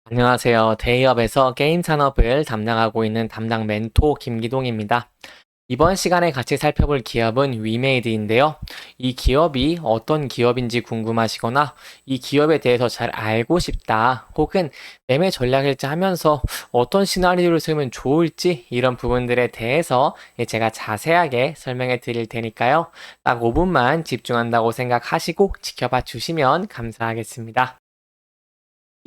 안녕하세요. 데이업에서 게임 산업을 담당하고 있는 담당 멘토 김기동입니다. 이번 시간에 같이 살펴볼 기업은 위메이드인데요. 이 기업이 어떤 기업인지 궁금하시거나 이 기업에 대해서 잘 알고 싶다, 혹은 매매 전략을 짜면서 어떤 시나리오를 쓰면 좋을지 이런 부분들에 대해서 제가 자세하게 설명해 드릴 테니까요. 딱 5분만 집중한다고 생각하시고 지켜봐 주시면 감사하겠습니다.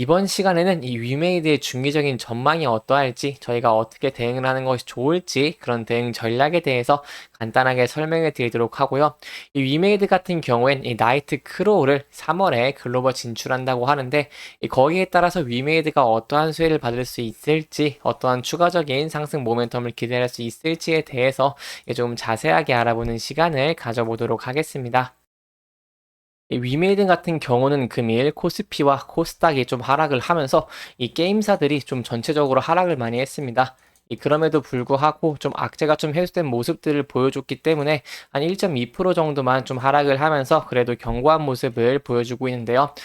이번 시간에는 이 위메이드의 중기적인 전망이 어떠할지, 저희가 어떻게 대응을 하는 것이 좋을지, 그런 대응 전략에 대해서 간단하게 설명해 드리도록 하고요. 이 위메이드 같은 경우엔 이 나이트 크로우를 3월에 글로벌 진출한다고 하는데, 거기에 따라서 위메이드가 어떠한 수혜를 받을 수 있을지, 어떠한 추가적인 상승 모멘텀을 기대할 수 있을지에 대해서 좀 자세하게 알아보는 시간을 가져보도록 하겠습니다. 이 위메이든 같은 경우는 금일 코스피와 코스닥이 좀 하락을 하면서 이 게임사들이 좀 전체적으로 하락을 많이 했습니다. 그럼에도 불구하고 좀 악재가 좀 해소된 모습들을 보여줬기 때문에 한 1.2% 정도만 좀 하락을 하면서 그래도 견고한 모습을 보여주고 있는데요.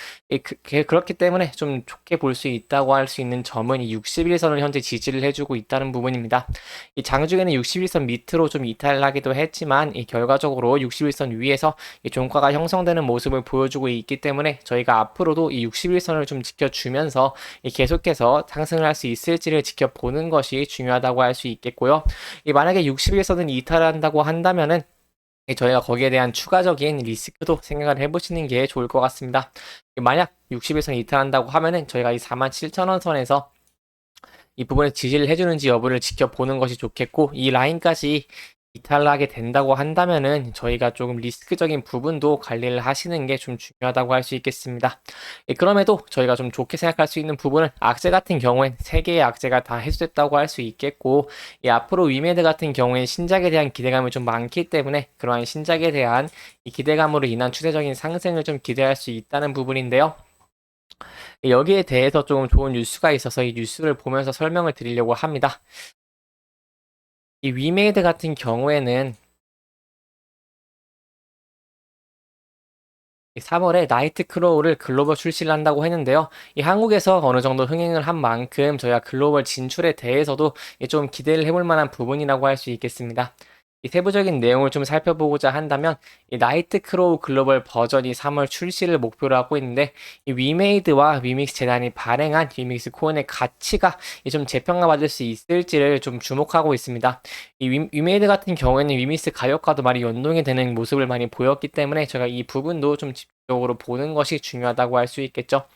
그렇기 때문에 좀 좋게 볼 수 있다고 할 수 있는 점은 이 60일선을 현재 지지를 해주고 있다는 부분입니다. 이 장중에는 61선 밑으로 좀 이탈하기도 했지만 이 결과적으로 61선 위에서 이 종가가 형성되는 모습을 보여주고 있기 때문에 저희가 앞으로도 이 61선을 좀 지켜주면서 이 계속해서 상승을 할 수 있을지를 지켜보는 것이 중요하다고 할 수 있겠고요. 이 만약에 61선을 이탈한다고 한다면은 저희가 거기에 대한 추가적인 리스크도 생각을 해보시는 게 좋을 것 같습니다. 만약 61선 이탈한다고 하면은 저희가 이 47,000원 선에서 이 부분에 지지를 해주는지 여부를 지켜보는 것이 좋겠고, 이 라인까지 이탈하게 된다고 한다면은 저희가 조금 리스크적인 부분도 관리를 하시는 게 좀 중요하다고 할 수 있겠습니다. 그럼에도 저희가 좀 좋게 생각할 수 있는 부분은 악재 같은 경우엔 3개의 악재가 다 해소됐다고 할 수 있겠고, 앞으로 위메드 같은 경우엔 신작에 대한 기대감이 좀 많기 때문에 그러한 신작에 대한 이 기대감으로 인한 추세적인 상승을 좀 기대할 수 있다는 부분인데요. 여기에 대해서 좀 좋은 뉴스가 있어서 이 뉴스를 보면서 설명을 드리려고 합니다. 이 위메이드 같은 경우에는 3월에 나이트 크로우를 글로벌 출시를 한다고 했는데요. 이 한국에서 어느 정도 흥행을 한 만큼 저희가 글로벌 진출에 대해서도 좀 기대를 해볼 만한 부분이라고 할 수 있겠습니다. 이 세부적인 내용을 좀 살펴보고자 한다면 이 나이트 크로우 글로벌 버전이 3월 출시를 목표로 하고 있는데, 이 위메이드와 위믹스 재단이 발행한 위믹스 코인의 가치가 좀 재평가받을 수 있을지를 좀 주목하고 있습니다. 이 위메이드 같은 경우에는 위믹스 가격과도 많이 연동이 되는 모습을 많이 보였기 때문에 제가 이 부분도 좀 집중적으로 보는 것이 중요하다고 할 수 있겠죠.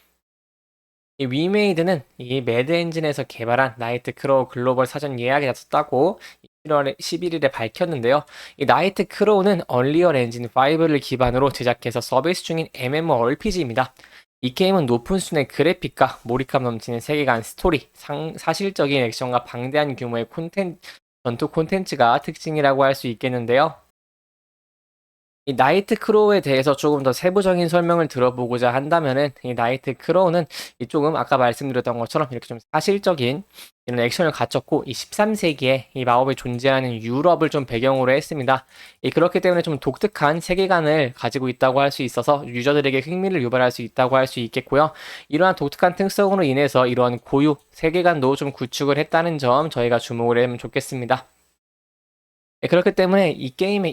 이 위메이드는 이 매드 엔진에서 개발한 나이트 크로우 글로벌 사전 예약이 났었다고 1월 11일에 밝혔는데요. 이 나이트 크로우는 얼리얼 엔진 5를 기반으로 제작해서 서비스 중인 MMORPG입니다. 이 게임은 높은 수준의 그래픽과 몰입감 넘치는 세계관 스토리, 사실적인 액션과 방대한 규모의 전투 콘텐츠가 특징이라고 할 수 있겠는데요. 이 나이트 크로우에 대해서 조금 더 세부적인 설명을 들어보고자 한다면은, 이 나이트 크로우는 조금 아까 말씀드렸던 것처럼 이렇게 좀 사실적인 이런 액션을 갖췄고, 이 13세기에 이 마법이 존재하는 유럽을 좀 배경으로 했습니다. 그렇기 때문에 좀 독특한 세계관을 가지고 있다고 할 수 있어서 유저들에게 흥미를 유발할 수 있다고 할 수 있겠고요. 이러한 독특한 특성으로 인해서 이러한 고유 세계관도 좀 구축을 했다는 점 저희가 주목을 하면 좋겠습니다. 그렇기 때문에 이 게임의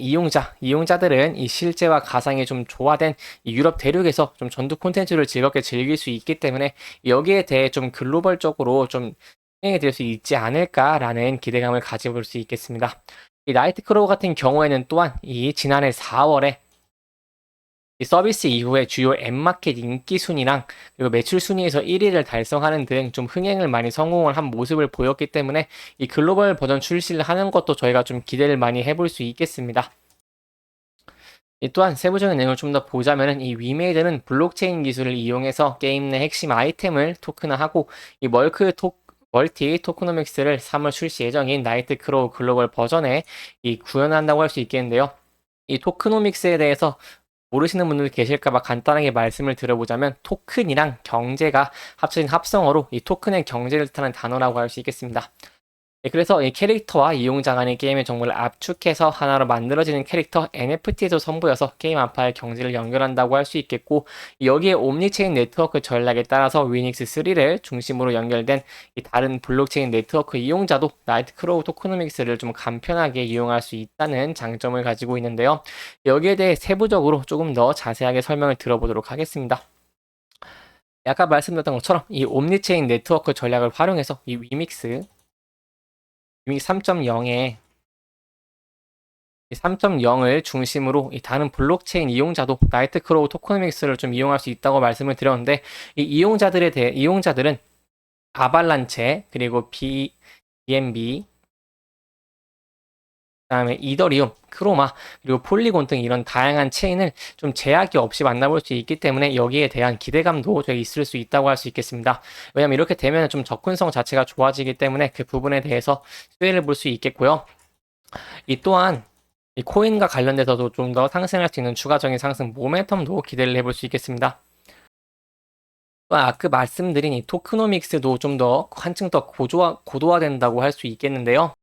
이용자들은 이 실제와 가상이 좀 조화된 이 유럽 대륙에서 좀 전투 콘텐츠를 즐겁게 즐길 수 있기 때문에 여기에 대해 좀 글로벌적으로 좀 흥행이 될 수 있지 않을까라는 기대감을 가져볼 수 있겠습니다. 이 나이트 크로우 같은 경우에는 또한 이 지난해 4월에 이 서비스 이후에 주요 앱마켓 인기 순위랑 그리고 매출 순위에서 1위를 달성하는 등 좀 흥행을 많이 성공을 한 모습을 보였기 때문에 이 글로벌 버전 출시를 하는 것도 저희가 좀 기대를 많이 해볼 수 있겠습니다. 또한 세부적인 내용을 좀 더 보자면은, 이 위메이드는 블록체인 기술을 이용해서 게임 내 핵심 아이템을 토큰화하고 이 멀티 토크노믹스를 3월 출시 예정인 나이트 크로우 글로벌 버전에 구현한다고 할 수 있겠는데요. 이 토크노믹스에 대해서 모르시는 분들 계실까봐 간단하게 말씀을 드려보자면, 토큰이랑 경제가 합쳐진 합성어로 이 토큰의 경제를 뜻하는 단어라고 할 수 있겠습니다. 그래서 이 캐릭터와 이용자 간의 게임의 정보를 압축해서 하나로 만들어지는 캐릭터 NFT에도 선보여서 게임 안파의 경지를 연결한다고 할 수 있겠고, 여기에 옴니체인 네트워크 전략에 따라서 위닉스3를 중심으로 연결된 이 다른 블록체인 네트워크 이용자도 나이트크로우 토크노믹스를 좀 간편하게 이용할 수 있다는 장점을 가지고 있는데요. 여기에 대해 세부적으로 조금 더 자세하게 설명을 들어보도록 하겠습니다. 아까 말씀드렸던 것처럼 이 옴니체인 네트워크 전략을 활용해서 이 위믹스 3.0에 3.0을 중심으로 이 다른 블록체인 이용자도 나이트크로우 토크노믹스를 좀 이용할 수 있다고 말씀을 드렸는데, 이 이용자들은 아발란체, 그리고 BNB, 그다음에 이더리움, 크로마, 그리고 폴리곤 등 이런 다양한 체인을 좀 제약이 없이 만나볼 수 있기 때문에 여기에 대한 기대감도 되게 있을 수 있다고 할 수 있겠습니다. 왜냐하면 이렇게 되면 좀 접근성 자체가 좋아지기 때문에 그 부분에 대해서 수혜를 볼 수 있겠고요. 이 또한 이 코인과 관련돼서도 좀 더 상승할 수 있는 추가적인 상승 모멘텀도 기대를 해볼 수 있겠습니다. 또 아까 말씀드린 이 토크노믹스도 좀 더 한층 더 고도화된다고 할 수 있겠는데요.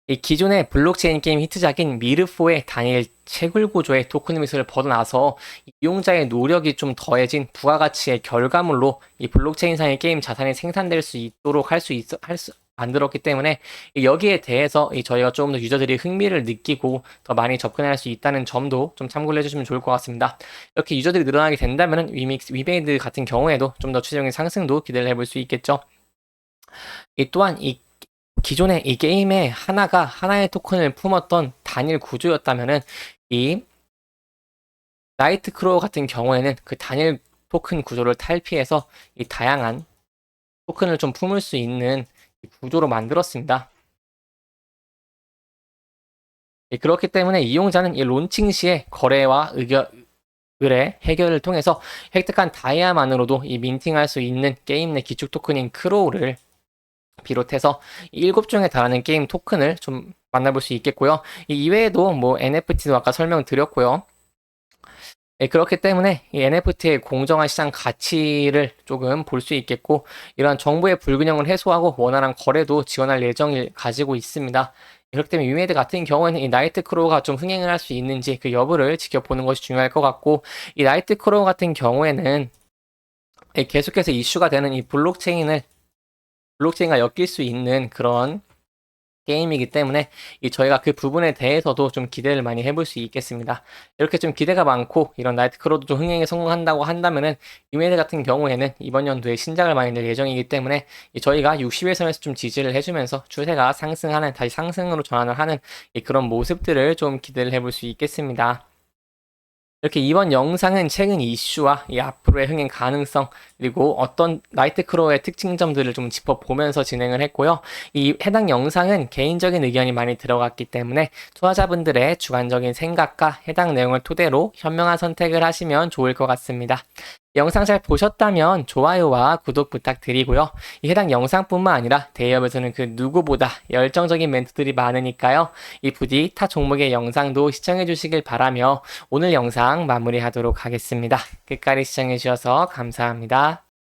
이 기존의 블록체인 게임 히트작인 미르4의 단일 채굴 구조의 토크노믹스를 벗어나서 이용자의 노력이 좀 더해진 부가가치의 결과물로 이 블록체인상의 게임 자산이 생산될 수 있도록 만들었기 때문에 여기에 대해서 저희가 조금 더 유저들이 흥미를 느끼고 더 많이 접근할 수 있다는 점도 좀 참고를 해주시면 좋을 것 같습니다. 이렇게 유저들이 늘어나게 된다면 위메이드 같은 경우에도 좀 더 추세적인 상승도 기대를 해볼 수 있겠죠. 이 또한 이 기존의 이 게임에 하나의 토큰을 품었던 단일 구조였다면은 이 나이트크로우 같은 경우에는 그 단일 토큰 구조를 탈피해서 이 다양한 토큰을 좀 품을 수 있는 구조로 만들었습니다. 그렇기 때문에 이용자는 이 론칭 시에 거래와 의뢰 해결을 통해서 획득한 다이아만으로도 이 민팅할 수 있는 게임 내 기축 토큰인 크로우를 비롯해서 7종에 달하는 게임 토큰을 좀 만나볼 수 있겠고요. 이 이외에도 뭐 NFT도 아까 설명드렸고요. 그렇기 때문에 이 NFT의 공정한 시장 가치를 조금 볼 수 있겠고, 이러한 정보의 불균형을 해소하고 원활한 거래도 지원할 예정을 가지고 있습니다. 그렇기 때문에 위메이드 같은 경우에는 이 나이트크로우가 좀 흥행을 할 수 있는지 그 여부를 지켜보는 것이 중요할 것 같고, 이 나이트크로우 같은 경우에는 계속해서 이슈가 되는 이 블록체인과 엮일 수 있는 그런 게임이기 때문에 저희가 그 부분에 대해서도 좀 기대를 많이 해볼 수 있겠습니다. 이렇게 좀 기대가 많고 이런 나이트크로우도 좀 흥행에 성공한다고 한다면은 위메이드 같은 경우에는 이번 연도에 신작을 많이 낼 예정이기 때문에 저희가 60일선에서 좀 지지를 해주면서 추세가 다시 상승으로 전환을 하는 그런 모습들을 좀 기대를 해볼 수 있겠습니다. 이렇게 이번 영상은 최근 이슈와 이 앞으로의 흥행 가능성, 그리고 어떤 나이트크로우의 특징점들을 좀 짚어보면서 진행을 했고요. 이 해당 영상은 개인적인 의견이 많이 들어갔기 때문에 투자자분들의 주관적인 생각과 해당 내용을 토대로 현명한 선택을 하시면 좋을 것 같습니다. 영상 잘 보셨다면 좋아요와 구독 부탁드리고요. 이 해당 영상뿐만 아니라 대기업에서는 그 누구보다 열정적인 멘트들이 많으니까요. 이 부디 타 종목의 영상도 시청해 주시길 바라며 오늘 영상 마무리하도록 하겠습니다. 끝까지 시청해 주셔서 감사합니다.